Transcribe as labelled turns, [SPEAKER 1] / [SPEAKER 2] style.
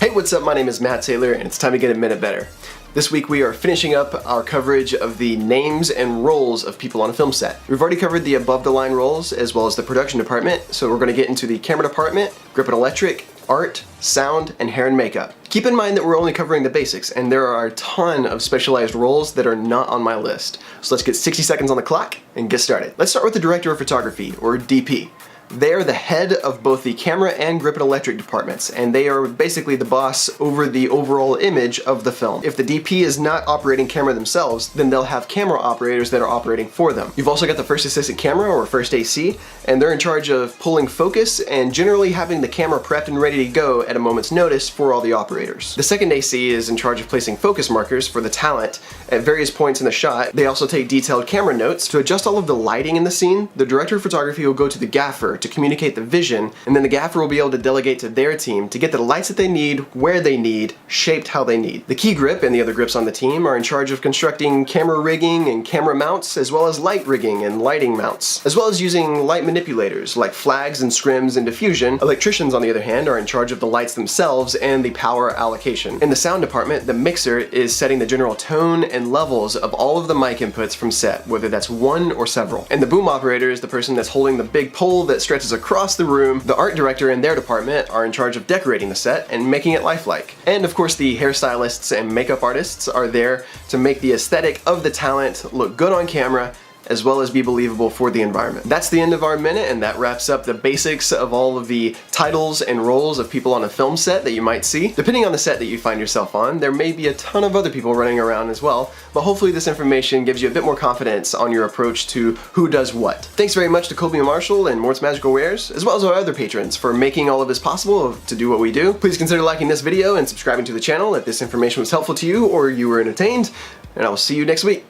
[SPEAKER 1] Hey, what's up? My name is Matt Taylor, and it's time to get a minute better. This week we are finishing up our coverage of the names and roles of people on a film set. We've already covered the above-the-line roles as well as the production department, so we're going to get into the camera department, grip and electric, art, sound, and hair and makeup. Keep in mind that we're only covering the basics, and there are a ton of specialized roles that are not on my list. So let's get 60 seconds on the clock and get started. Let's start with the director of photography, or DP. They are the head of both the camera and grip and electric departments, and they are basically the boss over the overall image of the film. If the DP is not operating camera themselves, then they'll have camera operators that are operating for them. You've also got the first assistant camera, or first AC, and they're in charge of pulling focus and generally having the camera prepped and ready to go at a moment's notice for all the operators. The second AC is in charge of placing focus markers for the talent at various points in the shot. They also take detailed camera notes. To adjust all of the lighting in the scene, the director of photography will go to the gaffer to communicate the vision, and then the gaffer will be able to delegate to their team to get the lights that they need, where they need, shaped how they need. The key grip and the other grips on the team are in charge of constructing camera rigging and camera mounts, as well as light rigging and lighting mounts, as well as using light manipulators like flags and scrims and diffusion. Electricians, on the other hand, are in charge of the lights themselves and the power allocation. In the sound department, the mixer is setting the general tone and levels of all of the mic inputs from set, whether that's one or several. And the boom operator is the person that's holding the big pole that stretches across the room. The art director and their department are in charge of decorating the set and making it lifelike. And of course, the hairstylists and makeup artists are there to make the aesthetic of the talent look good on camera, as well as be believable for the environment. That's the end of our minute, and that wraps up the basics of all of the titles and roles of people on a film set that you might see. Depending on the set that you find yourself on, there may be a ton of other people running around as well, but hopefully this information gives you a bit more confidence on your approach to who does what. Thanks very much to Colby Marshall and Mort's Magical Wares, as well as our other patrons, for making all of this possible to do what we do. Please consider liking this video and subscribing to the channel if this information was helpful to you or you were entertained, and I will see you next week.